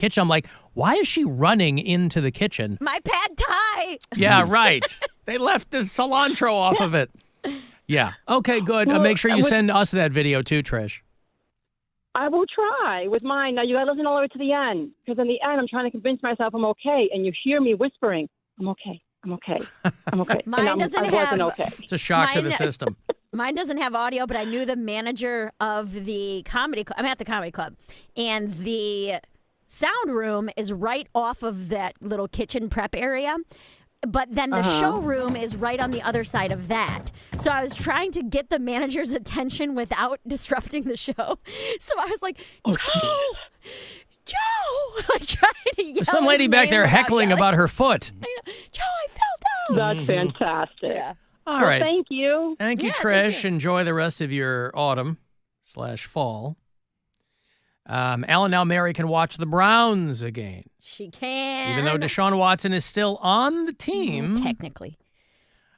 kitchen. I'm like, why is she running into the kitchen? My pad thai. Yeah, right. They left the cilantro off of it. Yeah. Okay, good. Well, Make sure you send us that video too, Trish. I will try with mine. Now, you got to listen all the way to the end, because in the end, I'm trying to convince myself I'm okay, and you hear me whispering, I'm okay. I'm okay. I'm okay. Mine and doesn't I wasn't have- okay. It's a shock to the system. Mine doesn't have audio, but I knew the manager of the comedy club. I'm at the comedy club, and the sound room is right off of that little kitchen prep area. But then the showroom is right on the other side of that. So I was trying to get the manager's attention without disrupting the show. So I was like, Joe, like trying to yell. Some lady his back name there without heckling yelling. about her foot. Joe, I fell down. That's fantastic. Yeah. All right. Thank you. Thank you, Yeah, Trish. thank you. Enjoy the rest of your autumn/fall. Alan, now Mary can watch the Browns again. She can. Even though Deshaun Watson is still on the team. Technically.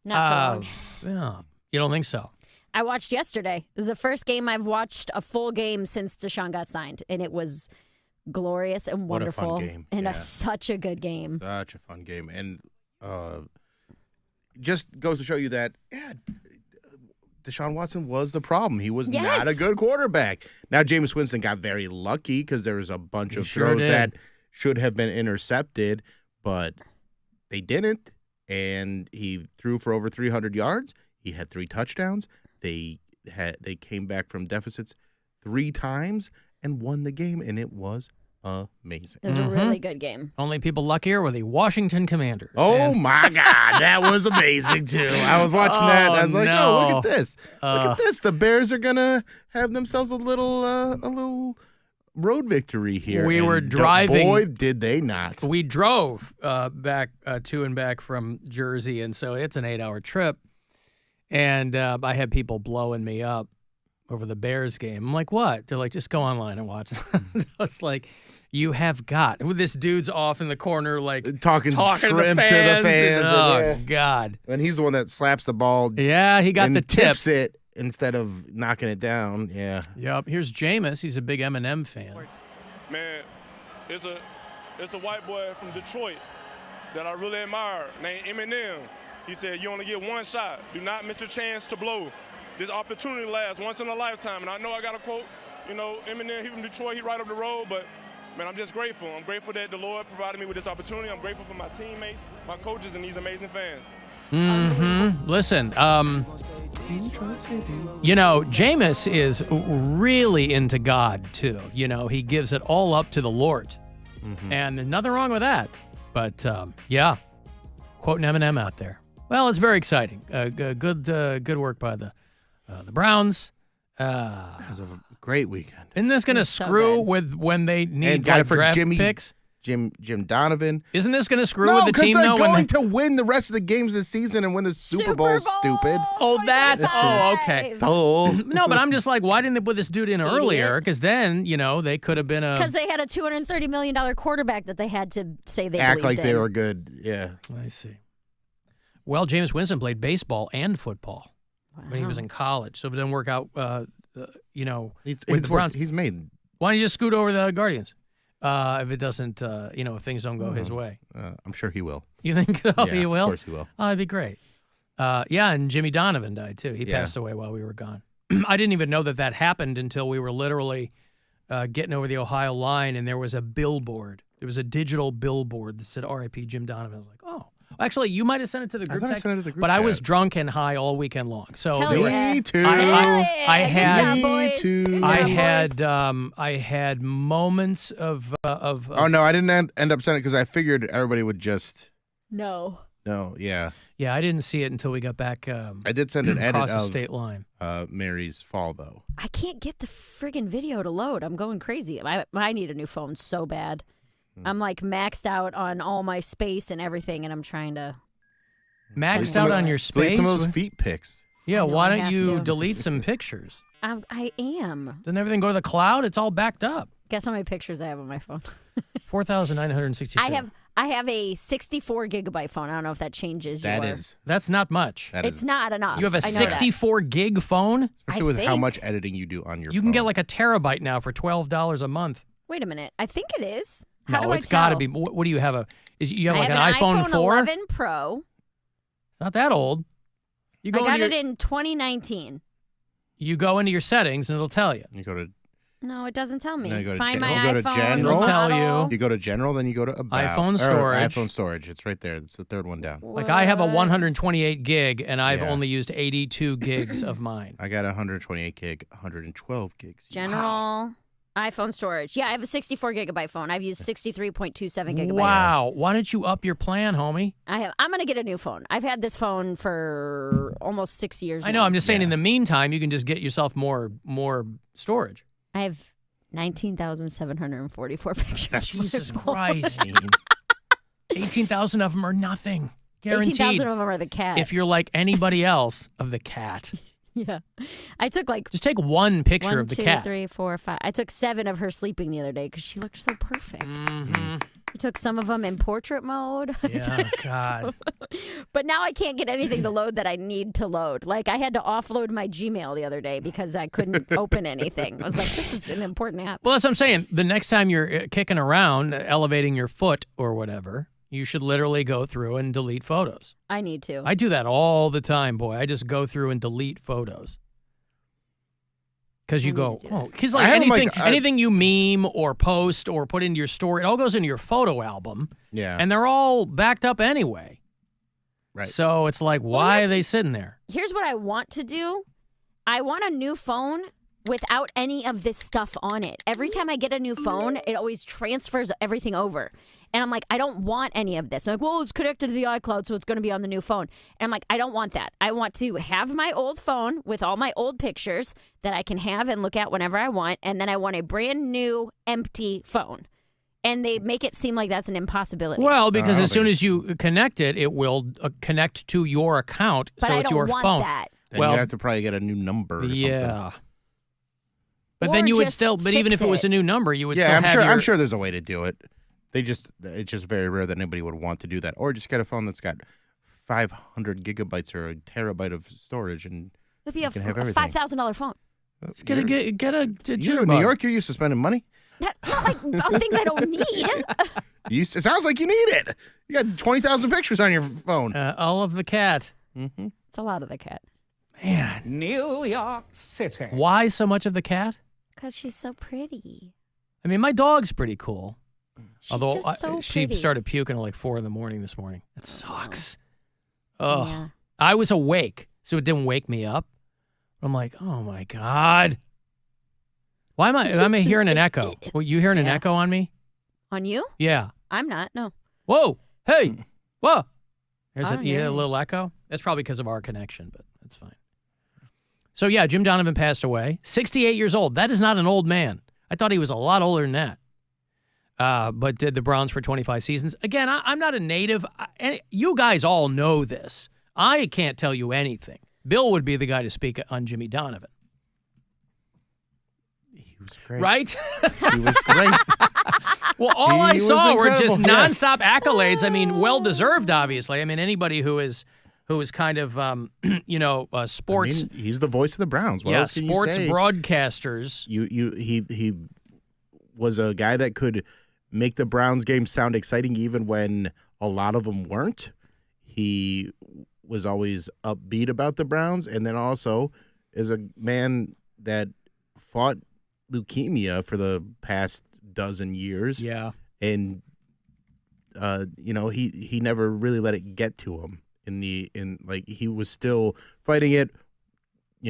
Not for long. Yeah, you don't think so? I watched yesterday. It was the first game I've watched a full game since Deshaun got signed, and it was glorious and What a wonderful. fun game. And Yeah. such a good game. Such a fun game. And just goes to show you that, Deshaun Watson was the problem. He was not a good quarterback. Now, Jameis Winston got very lucky because there was a bunch of throws that should have been intercepted, but they didn't. And he threw for over 300 yards. He had 3 touchdowns. They came back from deficits 3 times and won the game, and it was amazing. It was a really good game. Only people luckier were the Washington Commanders. Oh, my God. That was amazing, too. I was watching that, and I was like, oh, look at this. Look at this. The Bears are going to have themselves a little road victory here. We were And driving. Boy, did they not. We drove back to and back from Jersey, and so it's an 8-hour trip. And I had people blowing me up over the Bears game. I'm like, what? They're like, just go online and watch. I was like, you have got. This dude's off in the corner, like Talking to shrimp the to the fans. fans. Oh, God. And he's the one that slaps the ball. Yeah, he got and the tip. tips it instead of knocking it down. Yeah. Yep. Here's Jameis. He's a big Eminem fan. Man, it's a white boy from Detroit that I really admire named Eminem. He said, you only get one shot. Do not miss your chance to blow. This opportunity lasts once in a lifetime. And I know I got a quote, Eminem, he from Detroit, he right up the road, but man, I'm just grateful. I'm grateful that the Lord provided me with this opportunity. I'm grateful for my teammates, my coaches, and these amazing fans. Mm-hmm. Listen, Jameis is really into God, too. He gives it all up to the Lord. Mm-hmm. And there's nothing wrong with that. But, yeah, quoting Eminem out there. Well, it's very exciting. Good work by the Browns. It was a great weekend. Isn't this going to screw with when they need draft picks? Jim Donovan. Isn't this going to screw with the team? No, because they're going to win the rest of the games this season and win the Super Bowl, stupid. Oh, okay. Oh. No, but I'm just like, why didn't they put this dude in earlier? Because then, they could have been Because they had a $230 million quarterback that they had to say they act like believed they in. were good. Yeah. I see. Well, Jameis Winston played baseball and football when he was in college, so if it didn't work out, with the Browns. He's made. Why don't you just scoot over the Guardians? If it doesn't, if things don't go his way. I'm sure he will. You think so? Yeah, He will? Of course he will. Oh, that'd be great. And Jimmy Donovan died, too. He passed away while we were gone. I didn't even know that happened until we were literally getting over the Ohio line, and there was a billboard. There was a digital billboard that said R.I.P. Jim Donovan. I was like, oh. Actually, you might have sent it to the group text, but I was drunk and high all weekend long. So Me too. I had Good job, boys. I had moments of Oh no, I didn't end up sending it because I figured everybody would just. No, yeah. Yeah, I didn't see it until we got back. I did send an edit across the of state line. Mary's fall though. I can't get the friggin' video to load. I'm going crazy. I need a new phone so bad. I'm like maxed out on all my space and everything, and I'm trying to. Maxed out on your space? Delete some of those feet pics. Yeah, why I don't have you to. delete some pictures? I am. Doesn't everything go to the cloud? It's all backed up. Guess how many pictures I have on my phone? 4,962. I have a 64 gigabyte phone. I don't know if that changes. That's not much. It's not enough. You have a I know 64 gig phone? Especially with how much editing you do on your phone. You can get like a terabyte now for $12 a month. Wait a minute. I think it is. How do No, I it's got to tell? be. What do you have? You have I like have an iPhone 4? 11 Pro. It's not that old. You I go got into it in 2019. you go into your settings and it'll tell you. You go to No, it doesn't tell me. No, you go to Find gen- my you go to iPhone. general. It'll tell model. you. you go to general, then you go to about iPhone or storage. iPhone storage. It's right there. It's the third one down. Like I have a What? 128 gig, and I've Yeah. only used 82 gigs of mine. I got 128 gig, 112 gigs. General iPhone storage. Yeah, I have a 64 gigabyte phone. I've used 63.27 gigabytes. Wow! Why don't you up your plan, homie? I'm going to get a new phone. I've had this phone for almost 6 years I know. now. I'm just saying. In the meantime, you can just get yourself more storage. I have 19,744 pictures. Jesus Christ! 18,000 of them are nothing. Guaranteed. 18,000 of them are the cat. If you're like anybody else of the cat, Yeah. I took like just take one picture 1, of the 2, cat. 3, 4, 5. I took 7 of her sleeping the other day because she looked so perfect. Mm-hmm. I took some of them in portrait mode. Yeah, God. But now I can't get anything to load that I need to load. Like I had to offload my Gmail the other day because I couldn't open anything. I was like, this is an important app. Well, that's what I'm saying. The next time you're kicking around, elevating your foot or whatever, you should literally go through and delete photos. I need to. I do that all the time, boy. I just go through and delete photos. Because you I go, need to do oh, that. because I like have 'em, anything, like, anything you meme or post or put into your story, it all goes into your photo album, Yeah. and they're all backed up anyway. Right. So it's like, why are they sitting there? Here's what I want to do. I want a new phone without any of this stuff on it. Every time I get a new phone, it always transfers everything over. And I'm like, I don't want any of this. I'm like, well, it's connected to the iCloud, so it's going to be on the new phone. And I'm like, I don't want that. I want to have my old phone with all my old pictures that I can have and look at whenever I want. And then I want a brand new empty phone. And they make it seem like that's an impossibility. Well, because I as don't soon think as you connect it, it will connect to your account, but so I it's don't your want phone. that. Then well, you have to probably get a new number or something. Yeah. But Or then you would just still, but even if fix it was it. a new number, you would Yeah, still I'm have sure. your, I'm sure there's a way to do it. It's just very rare that anybody would want to do that, or just get a phone that's got 500 gigabytes or a terabyte of storage, and It'd be you a can have a everything. $5,000 phone. Just get a you in New jitterbug. York, you're used to spending money. Not like on things I don't need. It sounds like you need it. You got 20,000 pictures on your phone. All of the cat. Mm-hmm. It's a lot of the cat. Man, New York City. why so much of the cat? Because she's so pretty. I mean, my dog's pretty cool. She's Although just so she pretty. started puking at like 4 a.m. this morning. It sucks. Ugh. Yeah. I was awake, so it didn't wake me up. I'm like, oh my God. Why am I hearing an echo? Well, you hearing an Yeah. echo on me? On you? Yeah. I'm not. No. Whoa. Hey. Whoa. There's I a, don't you hear hear a you. little echo? That's probably because of our connection, but that's fine. So, yeah, Jim Donovan passed away. 68 years old. That is not an old man. I thought he was a lot older than that. But did the Browns for 25 seasons. Again, I'm not a native. You guys all know this. I can't tell you anything. Bill would be the guy to speak on Jimmy Donovan. He was great. Right? He was great. Well, all He I was saw were just incredible, yeah. nonstop accolades. I mean, well-deserved, obviously. I mean, anybody who is kind of, sports, He's the voice of the Browns. What else can sports you say? broadcasters. He was a guy that could make the Browns game sound exciting even when a lot of them weren't. He was always upbeat about the Browns, and then also is a man that fought leukemia for the past dozen years. Yeah. And he never really let it get to him he was still fighting it,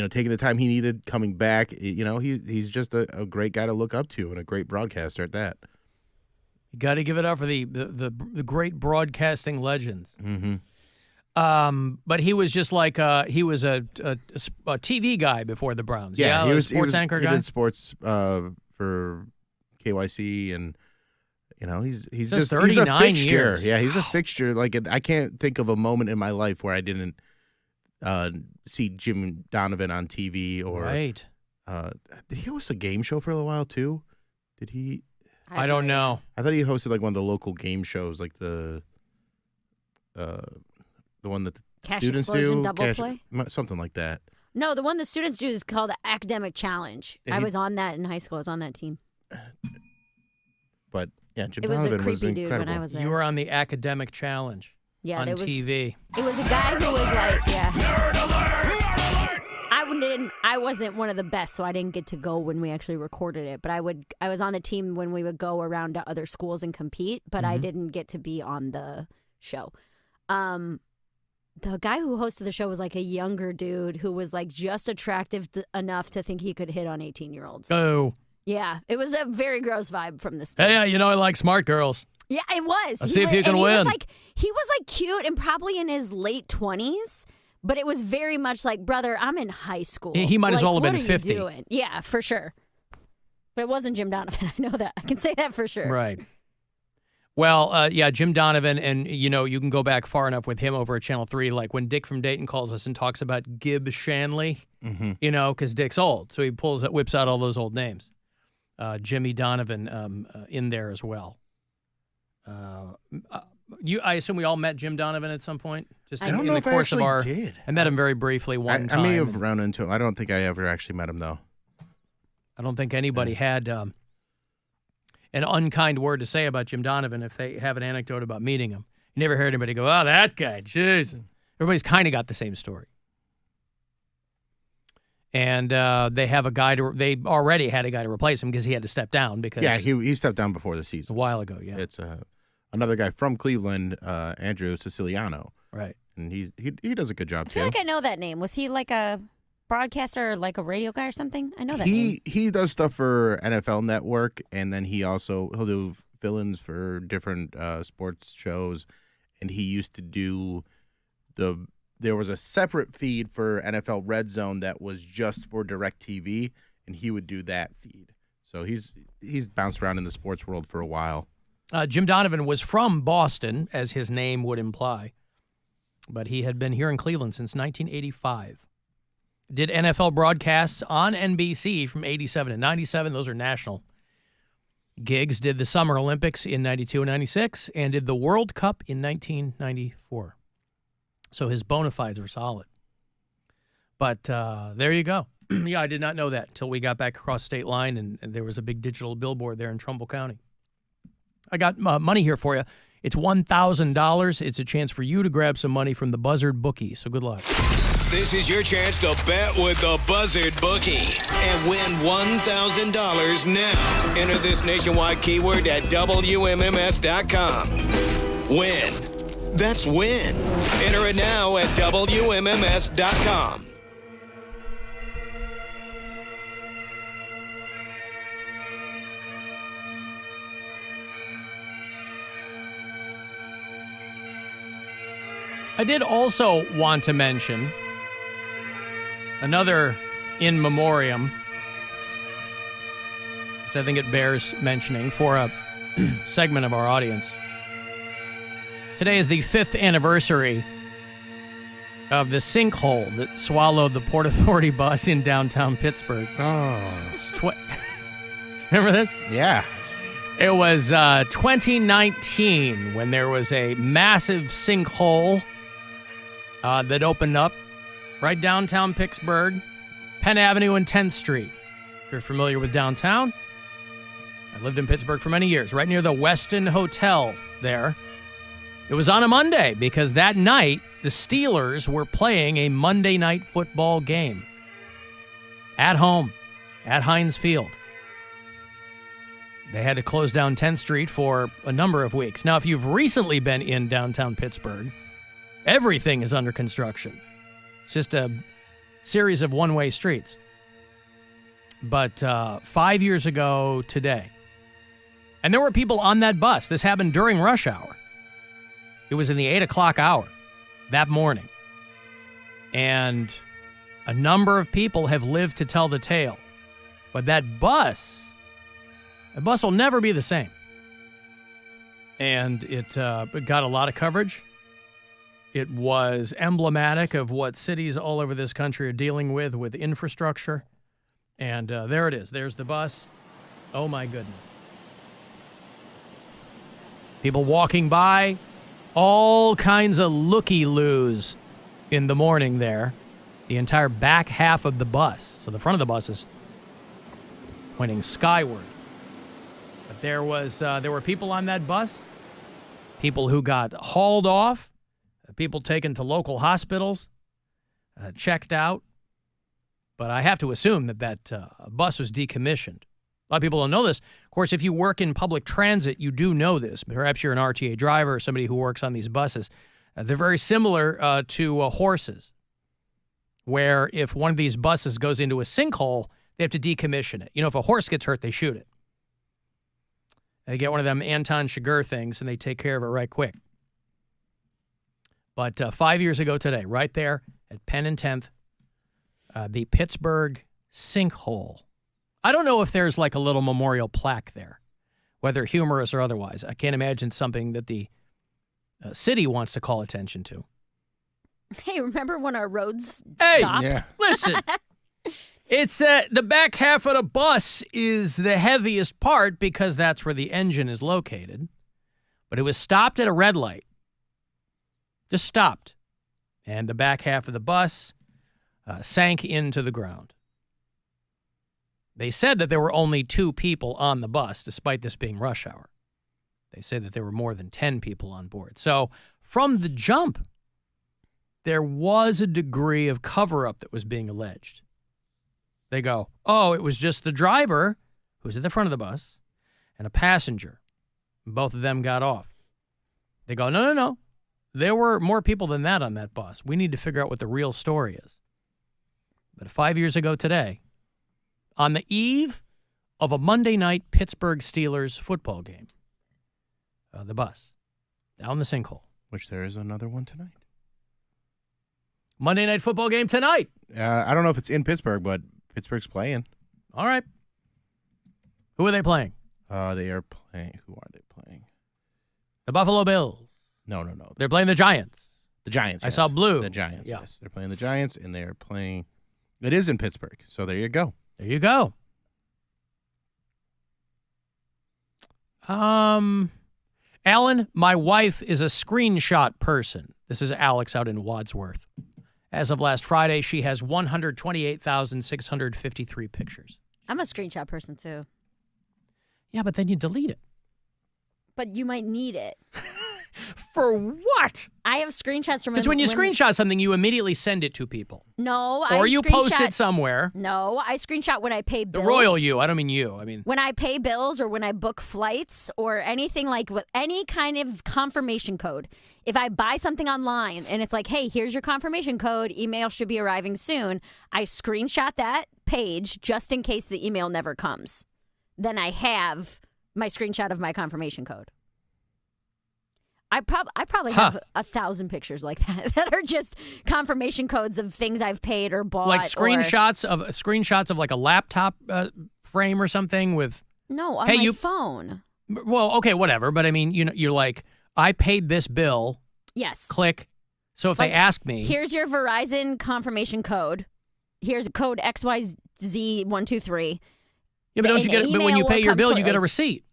taking the time he needed, coming back. He's just a great guy to look up to and a great broadcaster at that. You got to give it up for the great broadcasting legends. Mm-hmm. But he was just like he was a TV guy before the Browns. Yeah, he was sports anchor he guy. did sports for KYC, and he's Says just 39 a fixture. years. Yeah, he's a fixture. Like I can't think of a moment in my life where I didn't see Jim Donovan on TV or Right. Did he host a game show for a while too? Did he? I don't know. I thought he hosted like one of the local game shows, like the one that the Cash students Explosion do, Double Play? something like that. No, the one the students do is called Academic Challenge. Yeah, I was on that in high school. I was on that team. But Yeah, Jim It was a Donovan was creepy dude when incredible. I was there. You were on the Academic Challenge on TV. It was a guy who was like, I wasn't one of the best, so I didn't get to go when we actually recorded it. But I was on the team when we would go around to other schools and compete, but I didn't get to be on the show. The guy who hosted the show was like a younger dude who was like just attractive enough to think he could hit on 18-year-olds. Oh. Yeah, it was a very gross vibe from the Hey, stage. yeah, you know I like smart girls. Yeah, it was. Let's see if you can win. He was like cute and probably in his late 20s, but it was very much like, brother, I'm in high school. He might as well have been what are 50. You doing? Yeah, for sure. But it wasn't Jim Donovan. I know that. I can say that for sure. Right. Well, yeah, Jim Donovan, and you know, you can go back far enough with him over at Channel 3, like when Dick from Dayton calls us and talks about Gib Shanley, you know, because Dick's old, so he whips out all those old names. Jimmy Donovan in there as well. I assume we all met Jim Donovan at some point. Just I don't know if I actually did. I met him very briefly one time. I may have run into him. I don't think I ever actually met him though. I don't think anybody had an unkind word to say about Jim Donovan if they have an anecdote about meeting him. You never heard anybody go, "Oh, that guy, jeez." Everybody's kind of got the same story. And they have a guy they already had a guy to replace him because he had to step down because he stepped down before the season a while ago. Yeah, it's another guy from Cleveland, Andrew Siciliano. Right, and he does a good job I feel like I know that name. Was he like a broadcaster or like a radio guy or something? I know that name. He does stuff for NFL Network, and then he'll do fill-ins for different sports shows, and he used to do there was a separate feed for NFL Red Zone that was just for DirecTV, and he would do that feed. So he's bounced around in the sports world for a while. Jim Donovan was from Boston, as his name would imply, but he had been here in Cleveland since 1985. Did NFL broadcasts on NBC from 87 to 97. Those are national gigs. Did the Summer Olympics in 92 and 96, and did the World Cup in 1994. So his bona fides were solid. But there you go. Yeah, I did not know that until we got back across state line, and there was a big digital billboard there in Trumbull County. I got money here for you. It's $1,000. It's a chance for you to grab some money from the Buzzard bookie, so good luck. This is your chance to bet with the Buzzard bookie and win $1,000 now. Enter this nationwide keyword at WMMS.com. Win. That's win. Enter it now at WMMS.com. I did also want to mention another in memoriam, because I think it bears mentioning for a segment of our audience. Today is the 5th anniversary of the sinkhole that swallowed the Port Authority bus in downtown Pittsburgh. Oh. Remember this? Yeah. It was 2019 when there was a massive sinkhole that opened up right downtown Pittsburgh, Penn Avenue and 10th Street. If you're familiar with downtown, I lived in Pittsburgh for many years, right near the Westin Hotel there. It was on a Monday because that night the Steelers were playing a Monday night football game at home at Heinz Field. They had to close down 10th Street for a number of weeks. Now, if you've recently been in downtown Pittsburgh, everything is under construction. It's just a series of one-way streets. But 5 years ago today, and there were people on that bus. This happened during rush hour. It was in the 8 o'clock hour that morning. And a number of people have lived to tell the tale. But that bus will never be the same. And it got a lot of coverage. It was emblematic of what cities all over this country are dealing with infrastructure. And there it is. There's the bus. Oh, my goodness. People walking by, all kinds of looky-loos in the morning there. The entire back half of the bus. So the front of the bus is pointing skyward. But There were people on that bus, people who got hauled off, people taken to local hospitals, checked out. But I have to assume that bus was decommissioned. A lot of people don't know this. Of course, if you work in public transit, you do know this. Perhaps you're an RTA driver or somebody who works on these buses. They're very similar to horses, where if one of these buses goes into a sinkhole, they have to decommission it. You know, if a horse gets hurt, they shoot it. They get one of them Anton Chigurh things, and they take care of it right quick. But 5 years ago today, right there at Penn and 10th, the Pittsburgh sinkhole. I don't know if there's like a little memorial plaque there, whether humorous or otherwise. I can't imagine something that the city wants to call attention to. Hey, remember when our roads Hey, stopped? Listen, it's the back half of the bus is the heaviest part because that's where the engine is located. But it was stopped at a red light. Just stopped. And the back half of the bus sank into the ground. They said that there were only 2 people on the bus, despite this being rush hour. They say that there were more than 10 people on board. So from the jump, there was a degree of cover-up that was being alleged. They go, oh, it was just the driver who was at the front of the bus and a passenger. Both of them got off. They go, no. There were more people than that on that bus. We need to figure out what the real story is. But 5 years ago today, on the eve of a Monday night Pittsburgh Steelers football game, the bus down the sinkhole. Which there is another one tonight. Monday night football game tonight. I don't know if it's in Pittsburgh, but Pittsburgh's playing. All right. Who are they playing? They are playing. Who are they playing? The Buffalo Bills. No. They're playing the Giants. The Giants. I yes. saw blue. The Giants. Yeah. Yes, they're playing the Giants, and they are playing. It is in Pittsburgh. So there you go. There you go. Alan, my wife is a screenshot person. This is Alex out in Wadsworth. As of last Friday, she has 128,653 pictures. I'm a screenshot person, too. Yeah, but then you delete it. But you might need it. For what? I have screenshots from Because when you screenshot something, you immediately send it to people. No, or you post it somewhere. No, I screenshot when I pay bills. The royal you. I don't mean you. I mean when I pay bills or when I book flights or anything like with any kind of confirmation code. If I buy something online and it's like, hey, here's your confirmation code, email should be arriving soon, I screenshot that page just in case the email never comes. Then I have my screenshot of my confirmation code. I probably have 1,000 pictures like that that are just confirmation codes of things I've paid or bought. Like screenshots of like a laptop frame or something with. No, on my phone. Well, okay, whatever. But I mean, you're like, I paid this bill. Yes. Click. So if they ask me, here's your Verizon confirmation code. Here's code XYZ123. Yeah, but don't you get? But when you pay your bill, you get a receipt.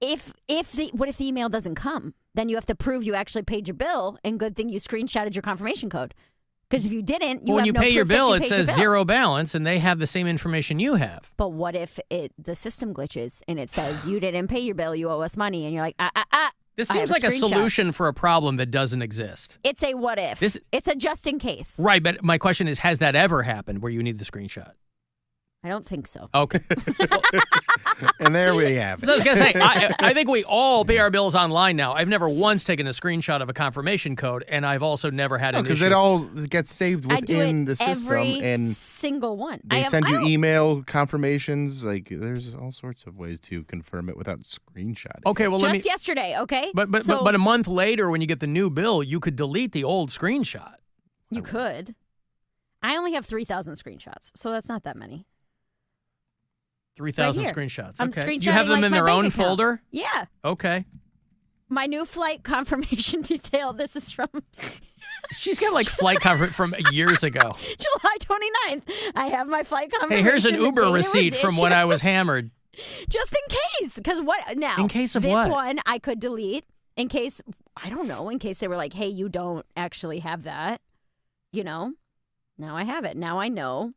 What if the email doesn't come? Then you have to prove you actually paid your bill, and good thing you screenshotted your confirmation code. Because if you didn't, when you pay your bill, it says says zero balance, and they have the same information you have. But what if the system glitches and it says you didn't pay your bill, you owe us money, and you're like, This seems like a solution for a problem that doesn't exist. It's a what if. It's a just in case. Right, but my question is, has that ever happened where you need the screenshot? I don't think so. Okay. And there we have it. So I was going to say, I think we all pay our bills online now. I've never once taken a screenshot of a confirmation code, and I've also never had an issue. Because it all gets saved within the system. Every single one. They send you email confirmations. Like, there's all sorts of ways to confirm it without screenshotting. Okay, well, Just yesterday, okay? But a month later, when you get the new bill, you could delete the old screenshot. You could. I only have 3,000 screenshots, so that's not that many. 3,000 right screenshots. I'm Okay. You have them in their own folder? Yeah. Okay. My new flight confirmation detail. This is from. She's got like flight confirmation from years ago. July 29th. I have my flight confirmation. Hey, here's an Uber receipt from when I was hammered. Just in case. Because what? Now. In case of this what? This one I could delete. In case, I don't know, in case they were like, hey, you don't actually have that. Now I have it. Now I know.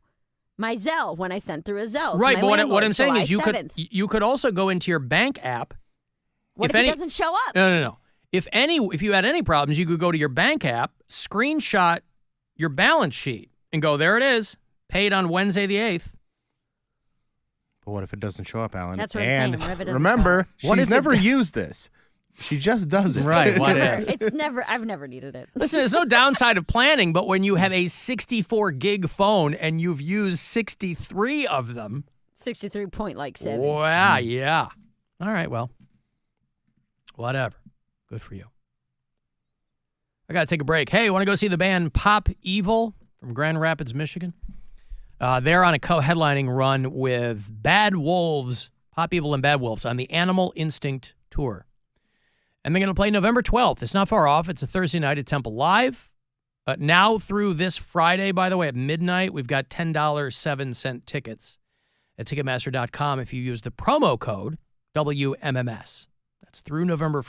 my Zelle when I sent through a Zelle. Right, to my but what landlord, I'm saying July is 7th. you could also go into your bank app. What if it doesn't show up? No. If you had any problems, you could go to your bank app, screenshot your balance sheet, and go, there it is, paid on Wednesday the 8th. But what if it doesn't show up, Alan? That's what I'm saying. Remember, she's never used this. She just does it. Right, what if? I've never needed it. Listen, there's no downside of planning, but when you have a 64 gig phone and you've used 63 of them. 63.7. Wow, yeah. All right, well, whatever. Good for you. I got to take a break. Hey, want to go see the band Pop Evil from Grand Rapids, Michigan? They're on a co-headlining run with Bad Wolves, Pop Evil and Bad Wolves, on the Animal Instinct Tour. And they're going to play November 12th. It's not far off. It's a Thursday night at Temple Live. Now through this Friday, by the way, at midnight, we've got $10.07 tickets at Ticketmaster.com if you use the promo code WMMS. That's through November 1st.